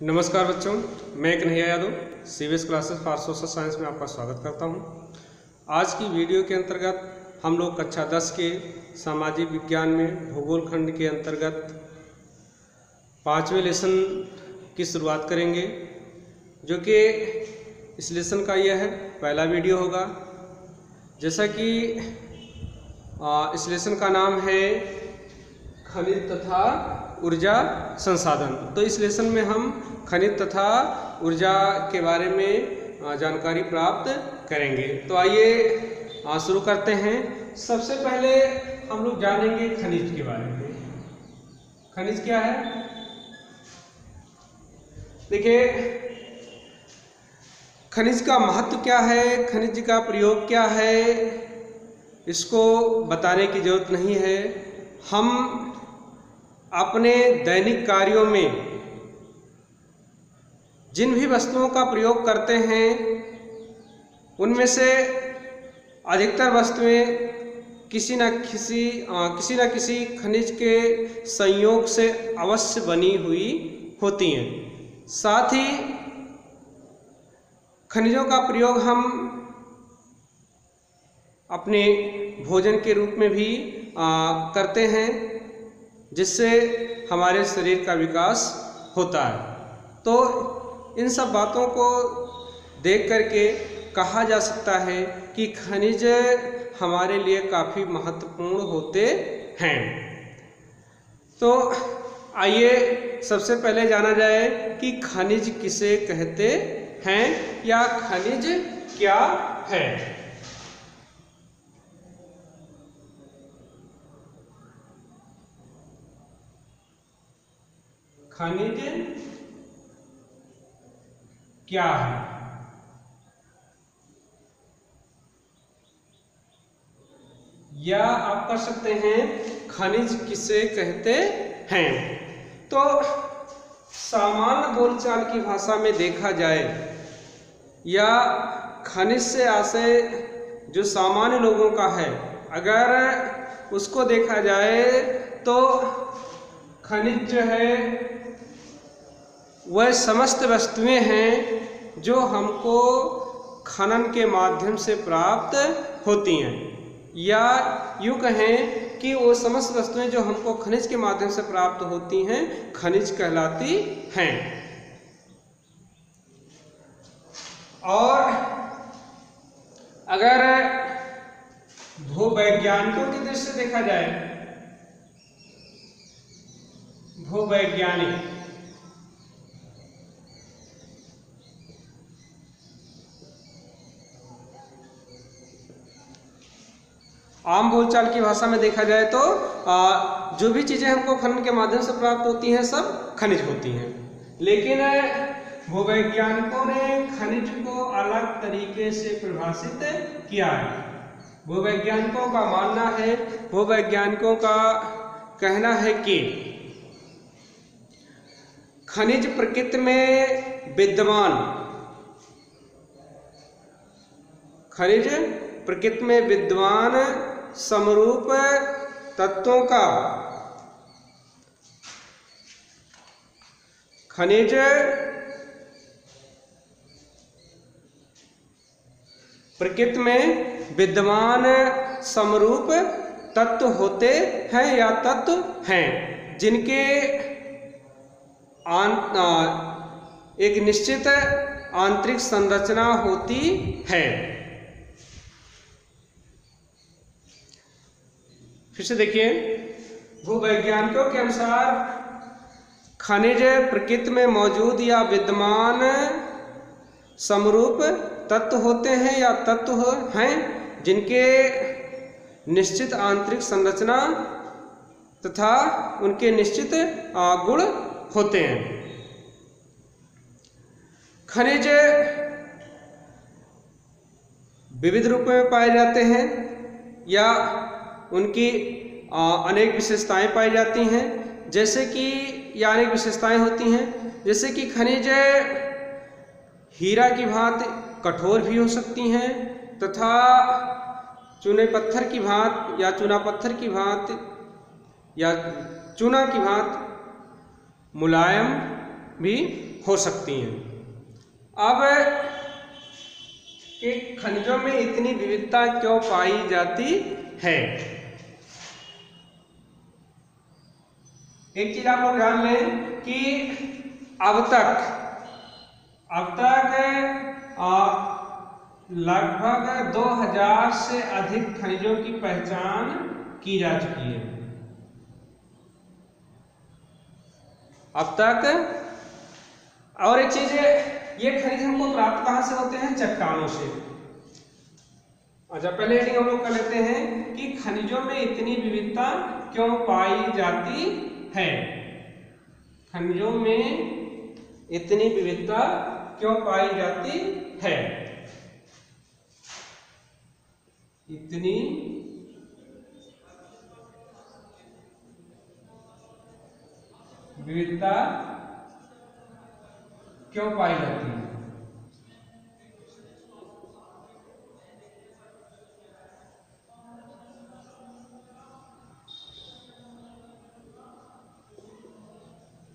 नमस्कार बच्चों, मैं Kanhaiya Yadav CBS classes for social science में आपका स्वागत करता हूं। आज की वीडियो के अंतर्गत हम लोग कक्षा 10 के सामाजिक विज्ञान में भूगोल खंड के अंतर्गत 5वें लेसन की शुरुआत करेंगे, जो कि इस लेसन का यह पहला वीडियो होगा। जैसा कि इस लेसन का नाम है खनिज तथा ऊर्जा संसाधन, तो इस लेसन में हम खनिज तथा ऊर्जा के बारे में जानकारी प्राप्त करेंगे। तो आइए शुरू करते हैं। सबसे पहले हम लोग जानेंगे खनिज के बारे में। खनिज क्या है? देखिए, खनिज का महत्व क्या है, खनिज का प्रयोग क्या है, इसको बताने की जरूरत नहीं है। हम अपने दैनिक कार्यों में जिन भी वस्तुओं का प्रयोग करते हैं, उनमें से अधिकतर वस्तुएं किसी न किसी खनिज के संयोग से अवश्य बनी हुई होती हैं। साथ ही खनिजों का प्रयोग हम अपने भोजन के रूप में भी करते हैं, जिससे हमारे शरीर का विकास होता है। तो इन सब बातों को देख करके कहा जा सकता है कि खनिज हमारे लिए काफ़ी महत्वपूर्ण होते हैं। तो आइए सबसे पहले जाना जाए कि खनिज किसे कहते हैं या खनिज क्या है। खनिज क्या है? या आप कर सकते हैं खनिज किसे कहते हैं। तो सामान्य बोलचाल की भाषा में देखा जाए या खनिज से आशय जो सामान्य लोगों का है, अगर उसको देखा जाए तो खनिज जो है वह समस्त वस्तुएं हैं जो हमको खनन के माध्यम से प्राप्त होती हैं, या यूँ कहें कि वो समस्त वस्तुएं जो हमको खनिज के माध्यम से प्राप्त होती हैं खनिज कहलाती हैं। और अगर भूवैज्ञानिकों की दृष्टि से देखा जाए, भूवैज्ञानिक आम बोलचाल की भाषा में देखा जाए तो जो भी चीजें हमको खनन के माध्यम से प्राप्त होती हैं सब खनिज होती हैं। लेकिन भूवैज्ञानिकों ने खनिज को अलग तरीके से परिभाषित किया है। भूवैज्ञानिकों का मानना है, भूवैज्ञानिकों का कहना है कि खनिज प्रकृति में विद्यमान, खनिज प्रकृति में विद्यमान समरूप तत्वों का, खनिज प्रकृति में विद्यमान समरूप तत्व होते हैं या तत्व हैं, जिनके एक निश्चित आंतरिक संरचना होती है। फिर से देखिए, भूवैज्ञानिकों के अनुसार खनिज प्रकृति में मौजूद या विद्यमान समरूप तत्व होते हैं या तत्व हैं जिनके निश्चित आंतरिक संरचना तथा उनके निश्चित गुण होते हैं। खनिज विविध रूपों में पाए जाते हैं या उनकी अनेक विशेषताएं पाई जाती हैं, जैसे कि या अनेक विशेषताएं होती हैं, जैसे कि खनिज हीरा की भांति कठोर भी हो सकती हैं तथा चूने पत्थर की भांति या चूना पत्थर की भांति या चूना की भांति मुलायम भी हो सकती हैं। अब कि खनिजों में इतनी विविधता क्यों पाई जाती है, एक चीज आप लोग जान लें कि अब तक लगभग 2000 से अधिक खनिजों की पहचान की जा चुकी है। अब तक। और एक चीज है, ये खनिज हमको प्राप्त कहां से होते हैं? चट्टानों से। अच्छा, पहले हेडिंग हम लोग कर लेते हैं कि खनिजों में इतनी विविधता क्यों पाई जाती है। खनिजों में इतनी विविधता क्यों पाई जाती है? इतनी विविधता क्यों पाई जाती है?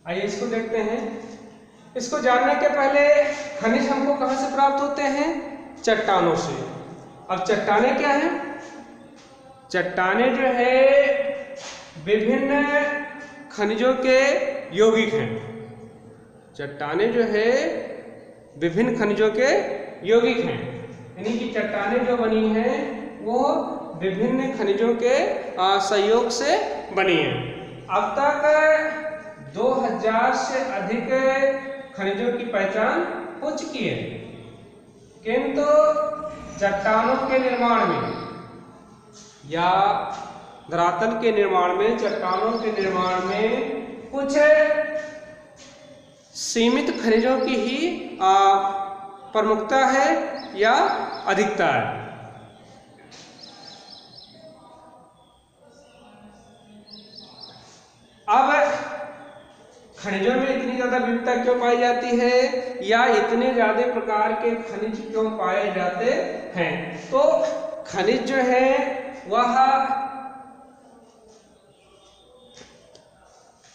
आइए इसको देखते हैं। इसको जानने के पहले खनिज हमको कहां से प्राप्त होते हैं? चट्टानों से। अब चट्टाने क्या है? चट्टाने जो है विभिन्न खनिजों के यौगिक हैं। चट्टाने जो है विभिन्न खनिजों के यौगिक हैं, यानी कि चट्टाने जो बनी हैं वो विभिन्न खनिजों के सहयोग से बनी हैं। अब तक 2000 से अधिक खनिजों की पहचान हो चुकी है, किंतु चट्टानों के निर्माण में या धरातल के निर्माण में, चट्टानों के निर्माण में कुछ सीमित खनिजों की ही प्रमुखता है या अधिकता है। अब खनिजों में इतनी ज्यादा विविधता क्यों पाई जाती है या इतने ज्यादा प्रकार के खनिज क्यों पाए जाते हैं? तो खनिज जो है वह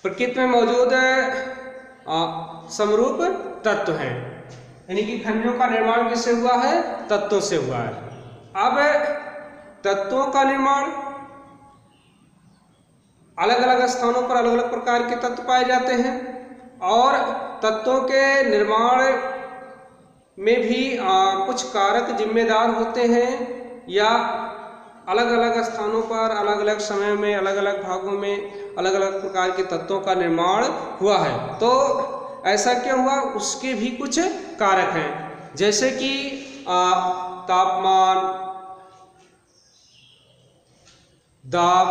प्रकृति में मौजूद समरूप तत्व हैं, यानी कि खनिजों का निर्माण किससे हुआ है? तत्वों से हुआ है। अब तत्वों का निर्माण अलग अलग स्थानों पर अलग अलग प्रकार के तत्व पाए जाते हैं, और तत्वों के निर्माण में भी कुछ कारक जिम्मेदार होते हैं या अलग अलग स्थानों पर अलग अलग समय में अलग अलग भागों में अलग अलग प्रकार के तत्वों का निर्माण हुआ है। तो ऐसा क्यों हुआ? उसके भी कुछ कारक हैं, जैसे कि तापमान, दाब,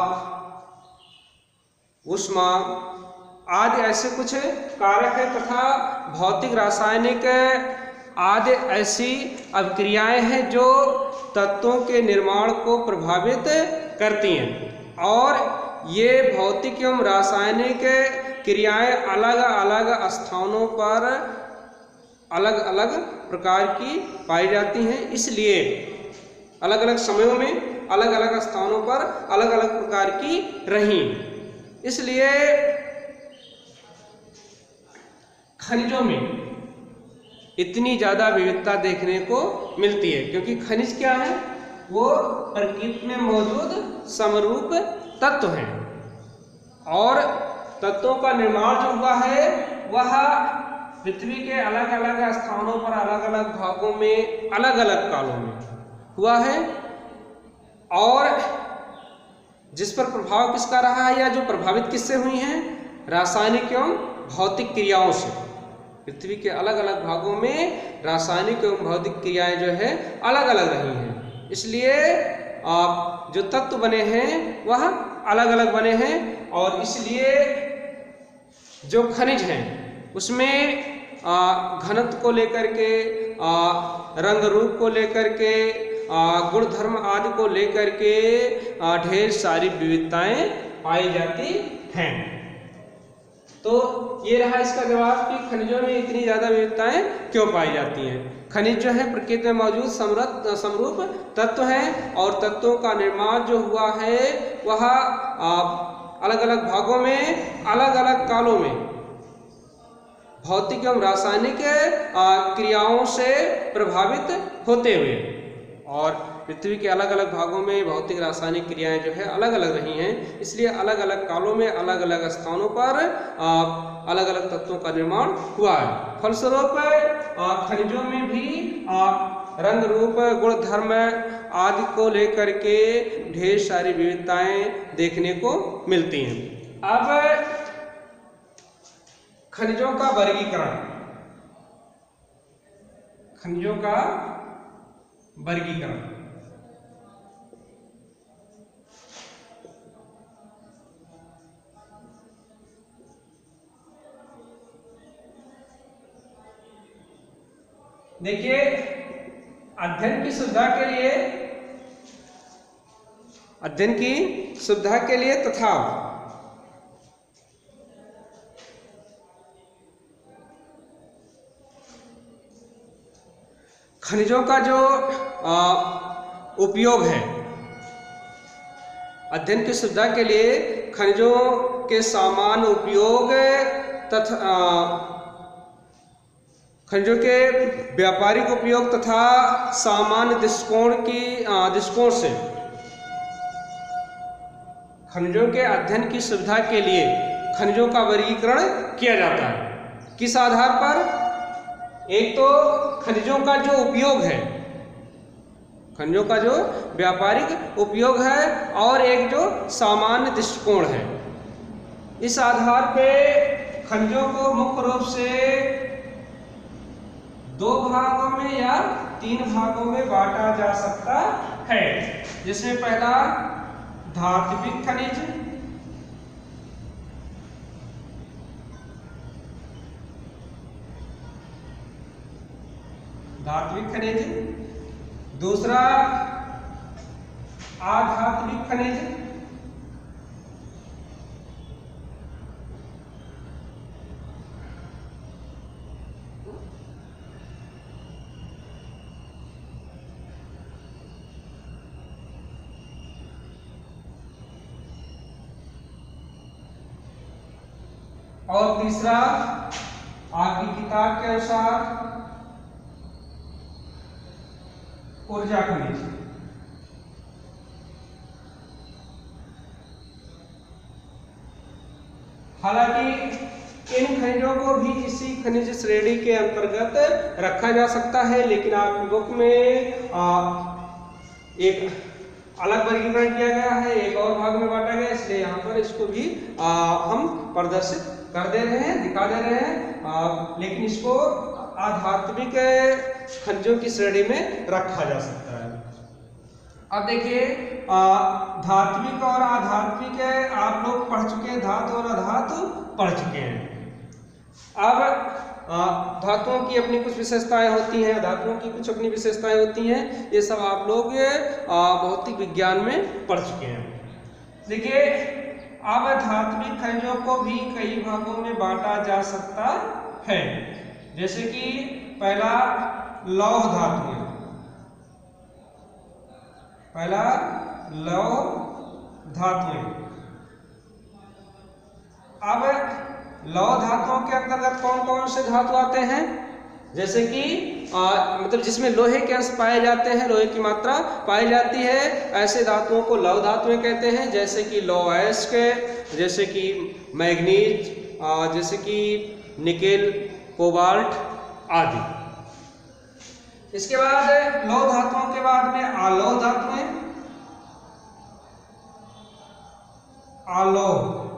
ऊष्मा आदि ऐसे कुछ कारक है, तथा भौतिक रासायनिक आदि ऐसी अभिक्रियाएं हैं जो तत्वों के निर्माण को प्रभावित करती हैं। और ये भौतिक एवं रासायनिक क्रियाएं अलग अलग स्थानों पर अलग अलग प्रकार की पाई जाती हैं, इसलिए अलग अलग समयों में अलग अलग स्थानों पर अलग अलग प्रकार की रहीं। इसलिए खनिजों में इतनी ज्यादा विविधता देखने को मिलती है, क्योंकि खनिज क्या है? वो प्रकृति में मौजूद समरूप तत्व हैं, और तत्वों का निर्माण जो हुआ है वह पृथ्वी के अलग अलग स्थानों पर अलग अलग भागों में अलग अलग कालों में हुआ है, और जिस पर प्रभाव किसका रहा है या जो प्रभावित किससे हुई हैं? रासायनिक एवं भौतिक क्रियाओं से। पृथ्वी के अलग अलग भागों में रासायनिक एवं भौतिक क्रियाएं जो है अलग अलग रही हैं, इसलिए जो तत्व बने हैं वह अलग अलग बने हैं, और इसलिए जो खनिज हैं उसमें घनत्व को लेकर के, रंग रूप को लेकर के, गुण धर्म आदि को लेकर के ढेर सारी विविधताएं पाई जाती हैं। तो ये रहा इसका जवाब कि खनिजों में इतनी ज्यादा विविधताएं क्यों पाई जाती हैं। खनिज जो है प्रकृति में मौजूद समरूप तत्व हैं, और तत्वों का निर्माण जो हुआ है वह अलग अलग भागों में अलग अलग कालों में भौतिक एवं रासायनिक क्रियाओं से प्रभावित होते हुए। और पृथ्वी के अलग अलग भागों में भौतिक रासायनिक क्रियाएं जो है अलग अलग रही हैं, इसलिए अलग अलग कालों में अलग अलग स्थानों पर अलग अलग तत्वों का निर्माण हुआ है। फलस्वरूप खनिजों में भी रंग रूप गुण धर्म आदि को लेकर के ढेर सारी विविधताएं देखने को मिलती हैं। अब खनिजों का वर्गीकरण, खनिजों का वर्गीकरण। देखिए, अध्ययन की सुविधा के लिए तथा खनिजों का जो उपयोग है, अध्ययन की सुविधा के लिए खनिजों के सामान्य उपयोग तथा खनिजों के व्यापारिक उपयोग तथा सामान्य दृष्टिकोण से खनिजों के अध्ययन की सुविधा के लिए खनिजों का वर्गीकरण किया जाता है। किस आधार पर? एक तो खनिजों का जो उपयोग है, खनिजों का जो व्यापारिक उपयोग है, और एक जो सामान्य दृष्टिकोण है। इस आधार पे खनिजों को मुख्य रूप से 2 भागों में या 3 भागों में बांटा जा सकता है, जिसमें पहला धात्विक खनिज, दूसरा अधात्विक खनिज, और तीसरा आपकी किताब के अनुसार ऊर्जा खनिज। हालांकि इन खनिजों को भी इसी खनिज श्रेणी के अंतर्गत रखा जा सकता है, लेकिन आपकी बुक में एक अलग वर्गीकरण किया गया है, एक और भाग में बांटा गया, इसलिए यहाँ पर इसको भी हम प्रदर्शित कर दे रहे हैं, दिखा दे रहे हैं, लेकिन इसको आधात्मिक खनिजों की श्रेणी में रखा जा सकता है। अब देखिए, धात्विक और आधात्मिक आप लोग पढ़ चुके हैं, धातु और अधातु पढ़ चुके हैं। अब धातुओं की अपनी कुछ विशेषताएं होती हैं, धातुओं की कुछ अपनी विशेषताएं होती हैं, ये सब आप लोग भौतिक विज्ञान में पढ़ चुके हैं। देखिए, अब धात्विक खनिजों को भी कई भागों में बांटा जा सकता है, जैसे कि पहला लौह धातुएं, अब लौह धातुओं के अंतर्गत कौन कौन से धातु आते हैं? जैसे कि मतलब जिसमें लोहे के अंश पाए जाते हैं, लोहे की मात्रा पाई जाती है, ऐसे धातुओं को लौह धातुएं कहते हैं। जैसे कि लौह अयस्क, जैसे कि मैग्नीज, जैसे कि निकेल, कोबाल्ट आदि। इसके बाद लौह धातुओं के बाद में आलौह धातुएं, आलौह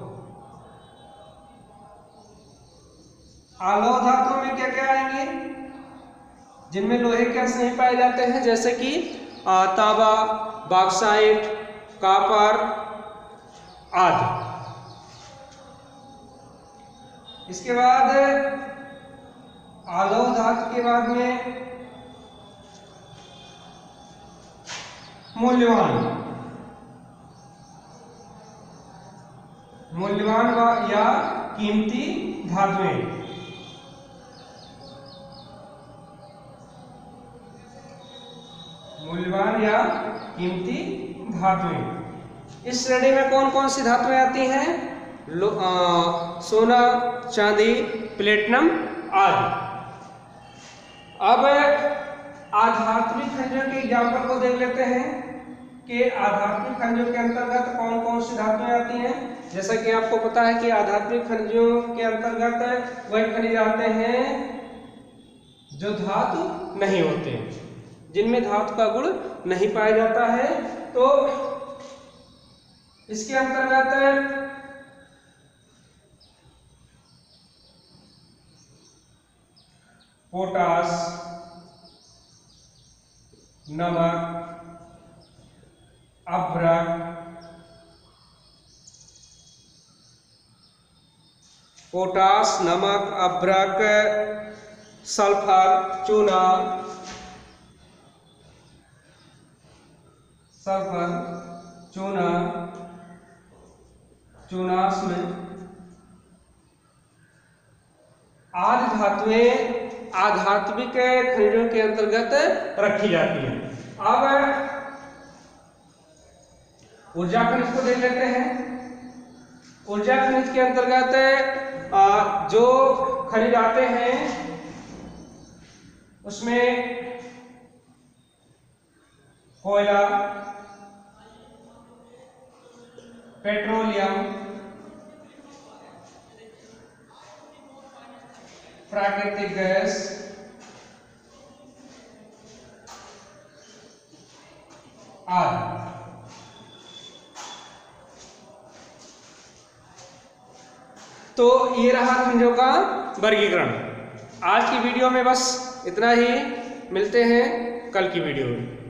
धातुओं में क्या क्या आएंगे? जिनमें लोहे के अंश नहीं पाए जाते हैं, जैसे कि तांबा, बॉक्साइट, कॉपर आदि। इसके बाद आलौह धातु के बाद में मूल्यवान या कीमती धातुएं, मूल्यवान या कीमती धातुएं। इस श्रेणी में कौन कौन सी धातुएं आती हैं? सोना, चांदी, प्लेटिनम आदि। अब आध्यात्मिक खनिजों के एग्जाम्पल को देख लेते हैं कि आध्यात्मिक खनिजों के अंतर्गत कौन कौन सी धातुएं आती हैं। जैसा कि आपको पता है कि आध्यात्मिक खनिजों के अंतर्गत वही खनिज आते हैं जो धातु नहीं होते, जिनमें धातु का गुण नहीं पाया जाता है। तो इसके अंतर्गत पोटास, नमक, अभ्रक, पोटास, नमक, अभ्रक, सल्फर, चूना, सल्फर, चूना, चूनास में आदि धातुएं आध्यात्मिक खनिजों के अंतर्गत रखी जाती हैं। अब ऊर्जा खनिज को देख लेते हैं। ऊर्जा खनिज के अंतर्गत जो खनिज आते हैं उसमें कोयला, पेट्रोलियम, प्राकृतिक गैस, आदि। तो ये रहा खनिजों का वर्गीकरण। आज की वीडियो में बस इतना ही, मिलते हैं कल की वीडियो में।